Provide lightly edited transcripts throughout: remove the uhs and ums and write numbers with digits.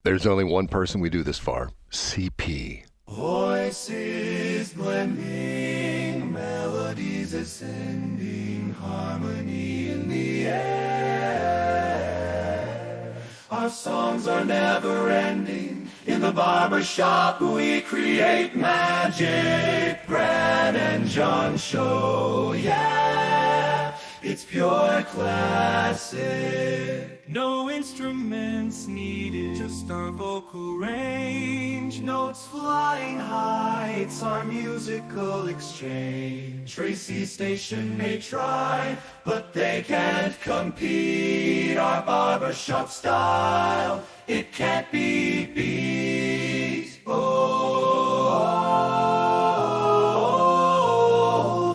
There's only one person we do this for, CP. Voices blending, melodies ascending, harmony in the air. Our songs are never ending. In the barbershop we create magic. Brad and John show, yeah. It's pure classic. No instruments needed, just our vocal range. Notes flying high, it's our musical exchange. Tracy's station may try, but they can't compete. Our barbershop style, it can't be beat. Oh,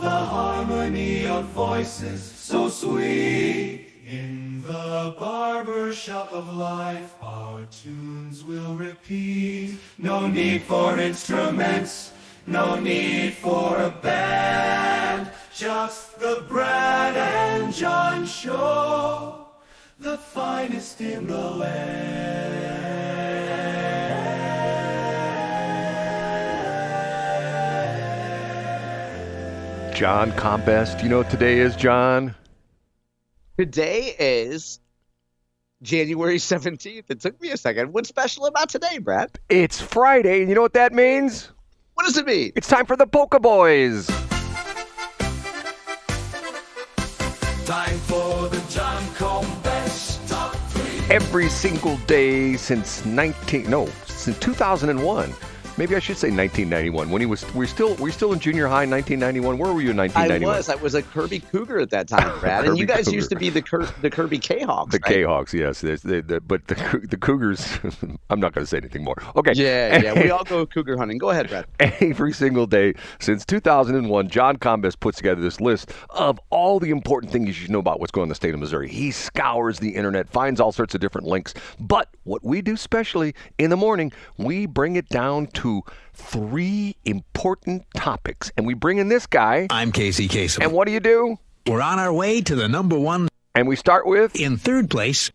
the harmony of voices, so sweet. In the barbershop of life, our tunes will repeat. No need for instruments, no need for a band. Just the Brad and John show, the finest in the land. John Combest, you know what today is, John? Today is January 17th. It took me a second. What's special about today, Brad? It's Friday, and you know what that means? What does it mean? It's time for the Polka Boys. Time for the John Combest Top 3. Every single day since 2001. Maybe I should say 1991. When we're still in junior high in 1991. Where were you in 1991? I was a Kirby Cougar at that time, Brad. And you guys used to be the Kirby K-Hawks, The right? K-Hawks, yes. But the Cougars, I'm not going to say anything more. Okay. Yeah. We all go cougar hunting. Go ahead, Brad. Every single day since 2001, John Combest puts together this list of all the important things you should know about what's going on in the state of Missouri. He scours the internet, finds all sorts of different links. But what we do specially in the morning, we bring it down to 3 important topics. And we bring in this guy. I'm Casey Kasem. And what do? We're on our way to the number one. And we start with? In third place.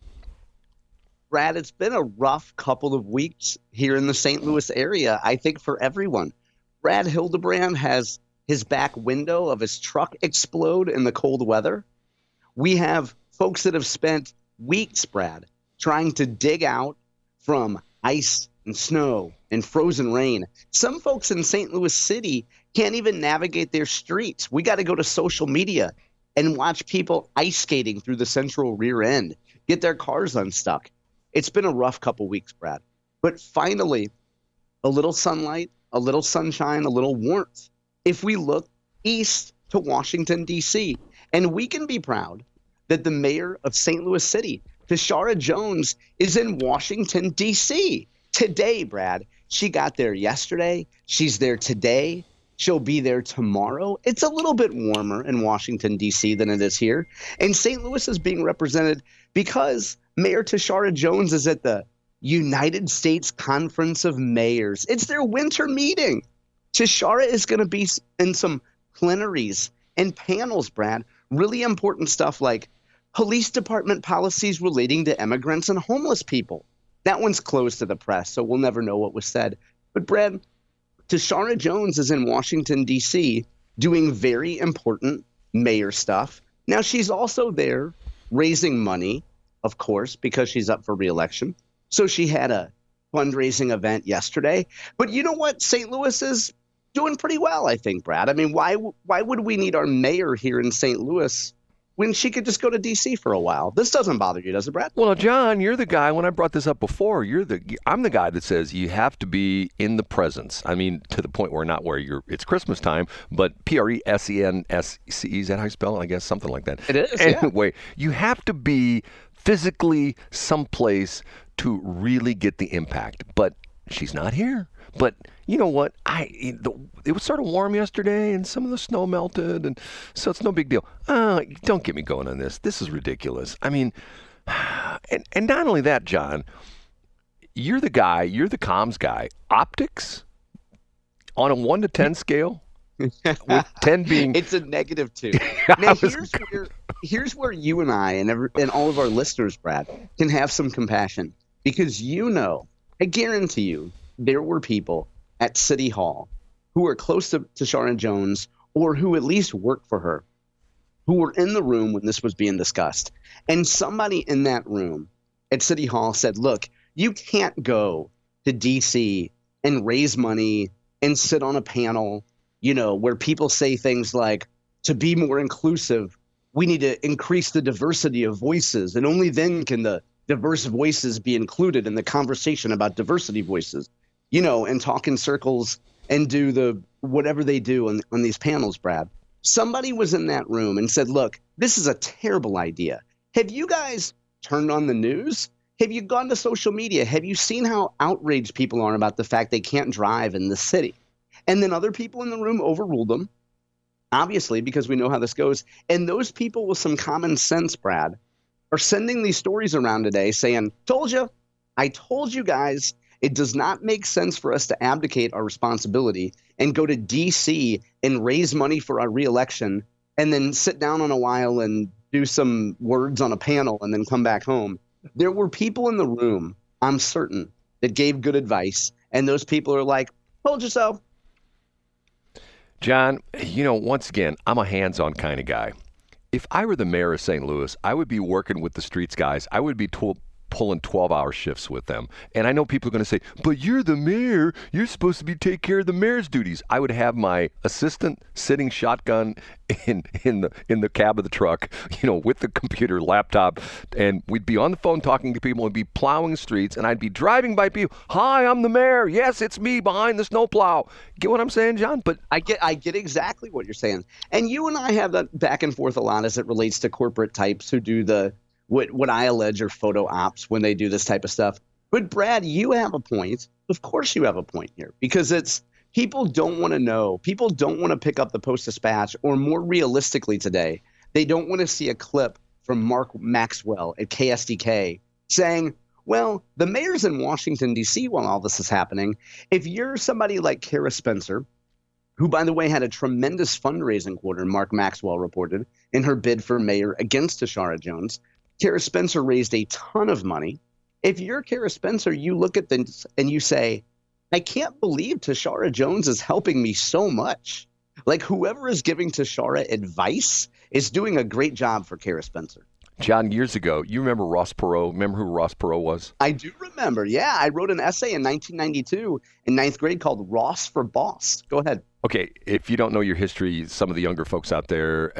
Brad, it's been a rough couple of weeks here in the St. Louis area, I think, for everyone. Brad Hildebrand has his back window of his truck explode in the cold weather. We have folks that have spent weeks, Brad, trying to dig out from ice and snow and frozen rain. Some folks in St. Louis City can't even navigate their streets. We got to go to social media and watch people ice skating through the central rear end, get their cars unstuck. It's been a rough couple weeks, Brad. But finally, a little sunlight, a little sunshine, a little warmth. If we look east to Washington, D.C., and we can be proud that the mayor of St. Louis City, Tishaura Jones, is in Washington, D.C. today, Brad. She got there yesterday. She's there today. She'll be there tomorrow. It's a little bit warmer in Washington, D.C. than it is here. And St. Louis is being represented because Mayor Tishaura Jones is at the United States Conference of Mayors. It's their winter meeting. Tishaura is going to be in some plenaries and panels, Brad. Really important stuff like police department policies relating to immigrants and homeless people. That one's closed to the press, so we'll never know what was said. But, Brad, Tishaura Jones is in Washington, D.C., doing very important mayor stuff. Now, she's also there raising money, of course, because she's up for re-election. So she had a fundraising event yesterday. But you know what? St. Louis is doing pretty well, I think, Brad. I mean, why would we need our mayor here in St. Louis when she could just go to D.C. for a while? This doesn't bother you, does it, Brad? Well, John, you're the guy, when I brought this up before, I'm the guy that says you have to be in the presence. I mean, to the point where it's Christmas time, but Presence, is that how you spell it? I guess something like that. It is, Anyway, you have to be physically someplace to really get the impact. But she's not here. But you know what? It was sort of warm yesterday, and some of the snow melted, and so it's no big deal. Don't get me going on this. This is ridiculous. I mean, and not only that, John, you're the comms guy. Optics on a 1 to 10 scale, with 10 being it's a -2. Now here's where you and I and all of our listeners, Brad, can have some compassion, because you know I guarantee you there were people at City Hall who were close to Tishaura Jones or who at least worked for her, who were in the room when this was being discussed. And somebody in that room at City Hall said, look, you can't go to D.C. and raise money and sit on a panel, where people say things like, to be more inclusive, we need to increase the diversity of voices, and only then can the diverse voices be included in the conversation about diversity voices, and talk in circles and do the whatever they do on these panels, Brad. Somebody was in that room and said, look, this is a terrible idea. Have you guys turned on the news? Have you gone to social media? Have you seen how outraged people are about the fact they can't drive in the city? And then other people in the room overruled them, obviously, because we know how this goes. And those people with some common sense, Brad, are sending these stories around today saying, I told you guys, it does not make sense for us to abdicate our responsibility and go to D.C. and raise money for our reelection and then sit down on a while and do some words on a panel and then come back home. There were people in the room, I'm certain, that gave good advice. And those people are like, told you so. John, once again, I'm a hands-on kind of guy. If I were the mayor of St. Louis, I would be working with the streets guys. I would be pulling 12-hour shifts with them. And I know people are going to say, but you're the mayor. You're supposed to be take care of the mayor's duties. I would have my assistant sitting shotgun in the cab of the truck, with the computer, laptop, and we'd be on the phone talking to people and be plowing streets, and I'd be driving by people. Hi, I'm the mayor. Yes, it's me behind the snowplow. Get what I'm saying, John? But I get exactly what you're saying. And you and I have that back and forth a lot as it relates to corporate types who do the what I allege are photo ops when they do this type of stuff. But Brad, you have a point. Of course you have a point here, because it's people don't want to know. People don't want to pick up the Post-Dispatch, or more realistically today, they don't want to see a clip from Mark Maxwell at KSDK saying, well, the mayor's in Washington, D.C. while all this is happening. If you're somebody like Kara Spencer, who, by the way, had a tremendous fundraising quarter, Mark Maxwell reported, in her bid for mayor against Tishaura Jones, Kara Spencer raised a ton of money. If you're Kara Spencer, you look at this and you say, I can't believe Tishaura Jones is helping me so much. Like, whoever is giving Tishaura advice is doing a great job for Kara Spencer. John, years ago, you remember Ross Perot? Remember who Ross Perot was? I do remember. Yeah, I wrote an essay in 1992 in ninth grade called Ross for Boss. Go ahead. Okay, if you don't know your history, some of the younger folks out there,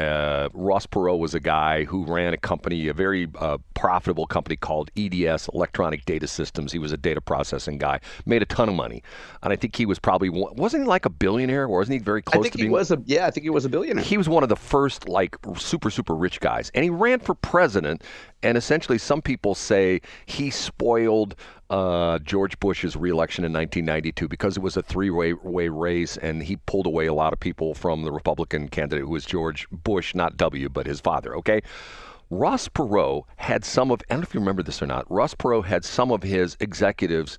Ross Perot was a guy who ran a company, a very profitable company called EDS, Electronic Data Systems. He was a data processing guy, made a ton of money. And I think he was probably, wasn't he like a billionaire, or wasn't he very close to being? I think he was a billionaire. He was one of the first, like, super, super rich guys. And he ran for president, and essentially some people say he spoiled George Bush's reelection in 1992 because it was a three-way race, and he pulled away a lot of people from the Republican candidate, who was George Bush, not W, but his father, okay? Ross Perot had some of, I don't know if you remember this or not, Ross Perot had some of his executives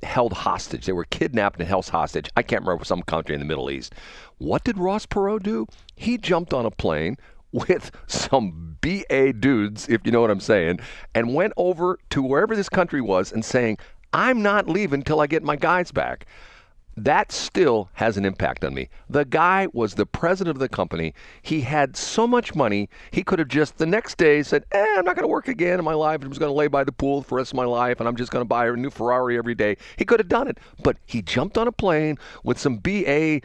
held hostage. They were kidnapped and held hostage. I can't remember, some country in the Middle East. What did Ross Perot do? He jumped on a plane with some BA dudes, if you know what I'm saying, and went over to wherever this country was and saying, I'm not leaving till I get my guys back. That still has an impact on me. The guy was the president of the company. He had so much money, he could have just the next day said, I'm not going to work again in my life. I'm just going to lay by the pool for the rest of my life, and I'm just going to buy a new Ferrari every day. He could have done it. But he jumped on a plane with some BA,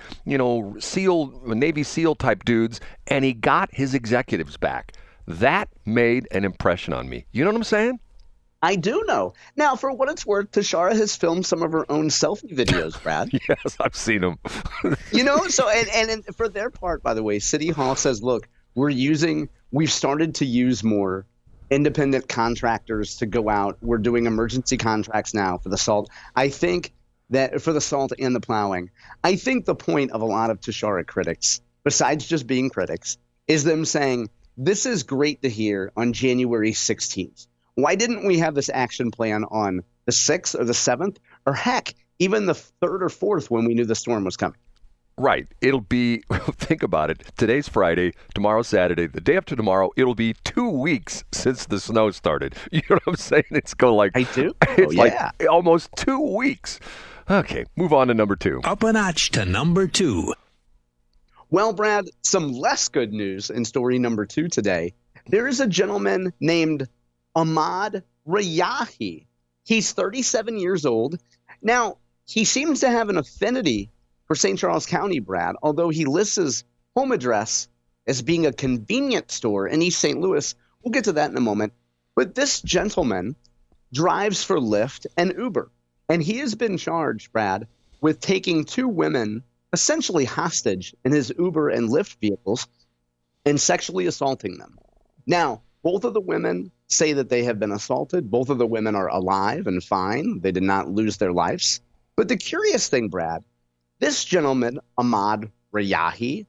SEAL, Navy SEAL type dudes, and he got his executives back. That made an impression on me. You know what I'm saying? I do know. Now, for what it's worth, Tishaura has filmed some of her own selfie videos, Brad. Yes, I've seen them. And for their part, by the way, City Hall says, look, we've started to use more independent contractors to go out. We're doing emergency contracts now for the salt. I think that for the salt and the plowing, I think the point of a lot of Tishaura critics, besides just being critics, is them saying, this is great to hear on January 16th. Why didn't we have this action plan on the 6th or the 7th, or heck, even the 3rd or 4th when we knew the storm was coming? Right. It'll be, think about it. Today's Friday, tomorrow's Saturday, the day after tomorrow, it'll be 2 weeks since the snow started. You know what I'm saying? It's going like, I do. It's like Yeah. almost 2 weeks. Okay, move on to number 2. Up a notch to number 2. Well, Brad, some less good news in story number 2 today. There is a gentleman named Ahmad Rayahi. He's 37 years old. Now, he seems to have an affinity for St. Charles County, Brad, although he lists his home address as being a convenience store in East St. Louis. We'll get to that in a moment. But this gentleman drives for Lyft and Uber, and he has been charged, Brad, with taking 2 women essentially hostage in his Uber and Lyft vehicles and sexually assaulting them. Now, both of the women say that they have been assaulted. Both of the women are alive and fine. They did not lose their lives. But the curious thing, Brad, this gentleman, Ahmad Rayahi,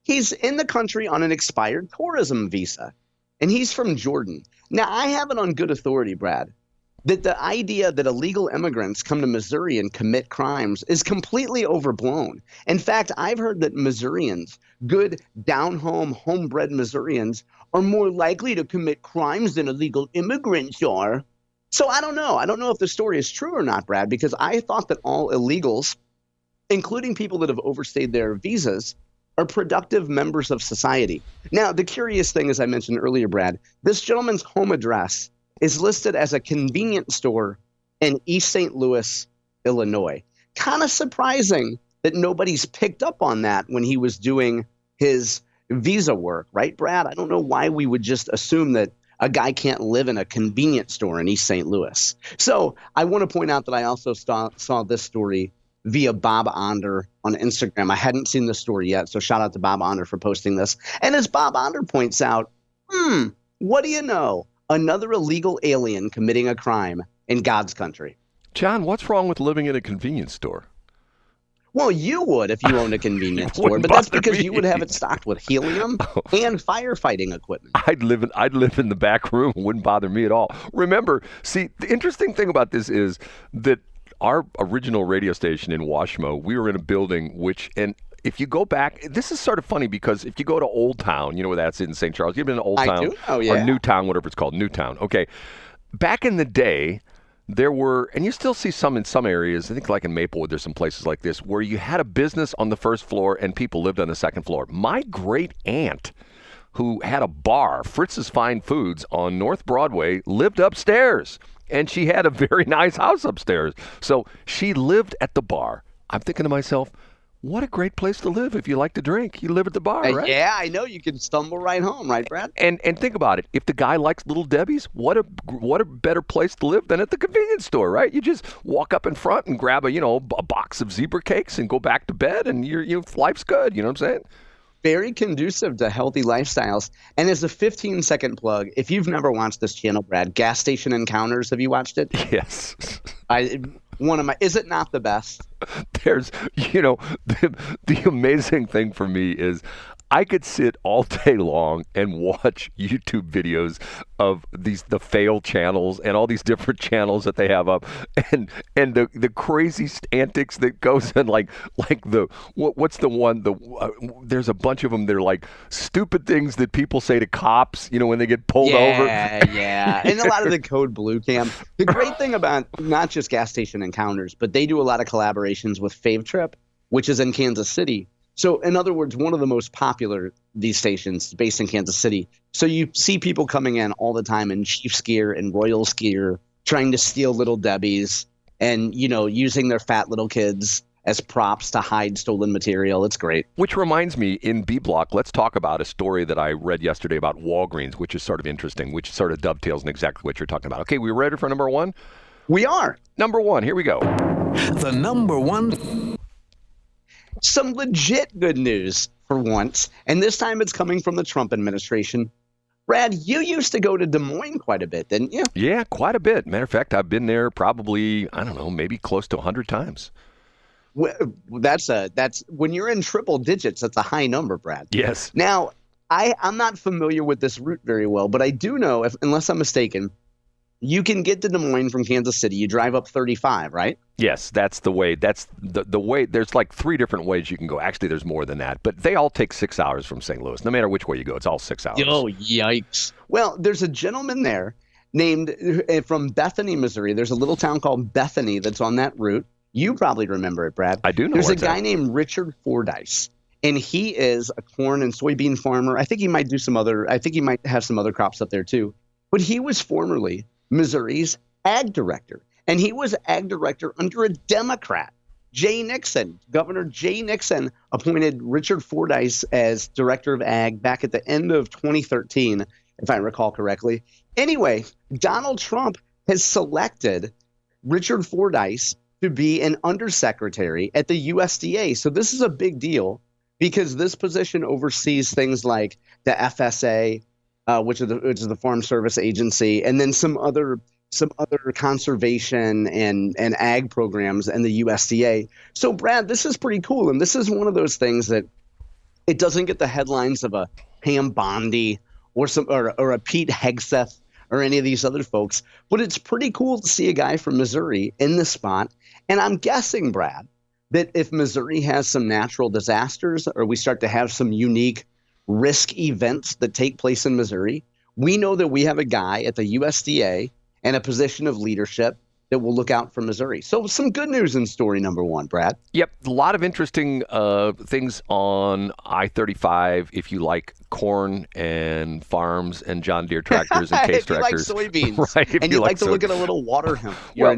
he's in the country on an expired tourism visa, and he's from Jordan. Now, I have it on good authority, Brad, that the idea that illegal immigrants come to Missouri and commit crimes is completely overblown. In fact, I've heard that Missourians, good down-home, homebred Missourians, are more likely to commit crimes than illegal immigrants are. So I don't know. I don't know if the story is true or not, Brad, because I thought that all illegals, including people that have overstayed their visas, are productive members of society. Now, the curious thing, as I mentioned earlier, Brad, this gentleman's home address is listed as a convenience store in East St. Louis, Illinois. Kind of surprising that nobody's picked up on that when he was doing his visa work, right, Brad? I don't know why we would just assume that a guy can't live in a convenience store in East St. Louis. So I want to point out that I also saw this story via Bob Onder on Instagram. I hadn't seen the story yet, so shout out to Bob Onder for posting this. And as Bob Onder points out, what do you know? Another illegal alien committing a crime in God's country. John, what's wrong with living in a convenience store? Well, you would if you owned a convenience store, Wouldn't but that's bother because me. you would have it stocked with helium and firefighting equipment. I'd live in the back room. It wouldn't bother me at all. Remember, see, the interesting thing about this is that our original radio station in Washmo, we were in a building and if you go back, this is sort of funny because if you go to Old Town, you know where that's in St. Charles. You've been in Old Town. I do. Oh, yeah. Or Newtown, whatever it's called, Newtown. Okay. Back in the day, there were, and you still see some in some areas, I think like in Maplewood, there's some places like this, where you had a business on the first floor and people lived on the second floor. My great aunt, who had a bar, Fritz's Fine Foods, on North Broadway, lived upstairs. And she had a very nice house upstairs. So she lived at the bar. I'm thinking to myself, what a great place to live if you like to drink. You live at the bar, right? Yeah, I know. You can stumble right home, right, Brad? And think about it. If the guy likes Little Debbie's, what a better place to live than at the convenience store, right? You just walk up in front and grab a box of zebra cakes and go back to bed, and life's good. You know what I'm saying? Very conducive to healthy lifestyles. And as a 15-second plug, if you've never watched this channel, Brad, Gas Station Encounters, have you watched it? Yes. Is it not the best? There's, the amazing thing for me is I could sit all day long and watch YouTube videos of the fail channels and all these different channels that they have up, and the crazy antics that goes in, like what's the one, there's a bunch of them. They're like stupid things that people say to cops, when they get pulled over. Yeah. And a lot of the Code Blue Cam. The great thing about not just Gas Station Encounters, but they do a lot of collaborations with Fave Trip, which is in Kansas City. So, in other words, one of the most popular these stations based in Kansas City. So you see people coming in all the time in Chiefs gear and Royals gear, trying to steal Little Debbie's and, using their fat little kids as props to hide stolen material. It's great. Which reminds me, in B Block, let's talk about a story that I read yesterday about Walgreens, which is sort of interesting, which sort of dovetails in exactly what you're talking about. Okay, we ready for number 1? We are. Number 1, here we go. The number 1. Some legit good news for once, and this time it's coming from the Trump administration. Brad, you used to go to Des Moines quite a bit, didn't you? Yeah, quite a bit. Matter of fact, I've been there probably, I don't know, maybe close to 100 times. Well, that's when you're in triple digits, that's a high number, Brad. Yes. Now, I'm not familiar with this route very well, but I do know, unless I'm mistaken, you can get to Des Moines from Kansas City. You drive up 35, right? Yes, that's the way. That's the way. There's like 3 different ways you can go. Actually, there's more than that, but they all take 6 hours from St. Louis. No matter which way you go, it's all 6 hours. Oh, yikes. Well, there's a gentleman there named from Bethany, Missouri. There's a little town called Bethany that's on that route. You probably remember it, Brad. I do know. There's a guy named Richard Fordyce, and he is a corn and soybean farmer. I think he might have some other crops up there too. But he was formerly Missouri's ag director. And he was ag director under a Democrat, Jay Nixon. Governor Jay Nixon appointed Richard Fordyce as director of ag back at the end of 2013, if I recall correctly. Anyway, Donald Trump has selected Richard Fordyce to be an undersecretary at the USDA. So this is a big deal because this position oversees things like the FSA, which is the Farm Service Agency, and then some other conservation and ag programs and the USDA. So, Brad, this is pretty cool. And this is one of those things that it doesn't get the headlines of a Pam Bondi or a Pete Hegseth or any of these other folks. But it's pretty cool to see a guy from Missouri in this spot. And I'm guessing, Brad, that if Missouri has some natural disasters or we start to have some unique risk events that take place in Missouri, we know that we have a guy at the USDA and a position of leadership that will look out for Missouri. So some good news in story number 1, Brad. Yep, a lot of interesting things on I-35 if you like corn and farms and John Deere tractors and Case tractors. If you like soybeans, right, and you like to look at a little water hemp, you're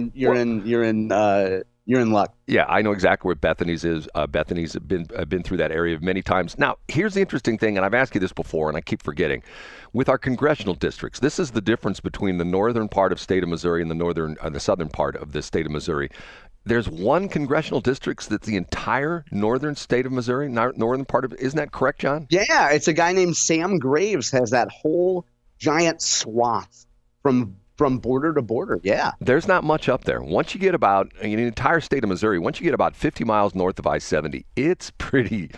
in luck. Yeah, I know exactly where Bethany's is. Bethany's been through that area many times. Now, here's the interesting thing, and I've asked you this before, and I keep forgetting. With our congressional districts, this is the difference between the northern part of state of Missouri and the southern part of the state of Missouri. There's one congressional district that's the entire northern state of Missouri, northern part of it. Isn't that correct, John? Yeah, it's a guy named Sam Graves has that whole giant swath from border to border. Yeah. There's not much up there. Once you get about, in the entire state of Missouri, once you get about 50 miles north of I-70, it's pretty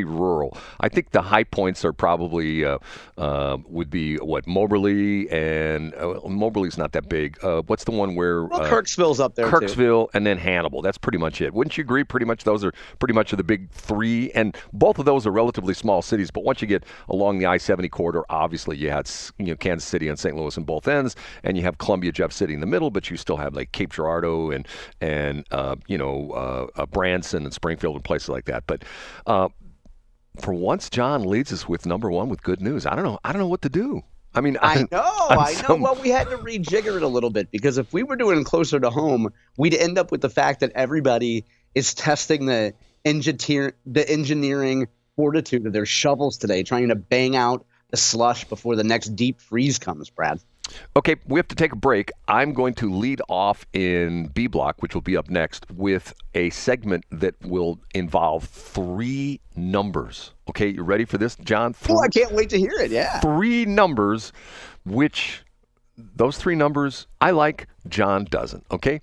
rural. I think the high points are probably, would be, Moberly, and Moberly's not that big. What's the one where? Well, Kirksville's up there, Kirksville, and then Hannibal. That's pretty much it. Wouldn't you agree? Pretty much those are pretty much the big 3, and both of those are relatively small cities, but once you get along the I-70 corridor, obviously you had Kansas City and St. Louis on both ends, and you have Columbia, Jeff City in the middle, but you still have like Cape Girardeau and Branson and Springfield and places like that. But for once, John leads us with number 1 with good news. I don't know what to do. I mean, I know. Well, we had to rejigger it a little bit because if we were doing closer to home, we'd end up with the fact that everybody is testing the engineering fortitude of their shovels today, trying to bang out the slush before the next deep freeze comes, Brad. Okay, we have to take a break. I'm going to lead off in B block, which will be up next, with a segment that will involve 3 numbers. Okay, you ready for this, John? I can't wait to hear it, yeah. 3 numbers, which those 3 numbers I like, John doesn't, okay?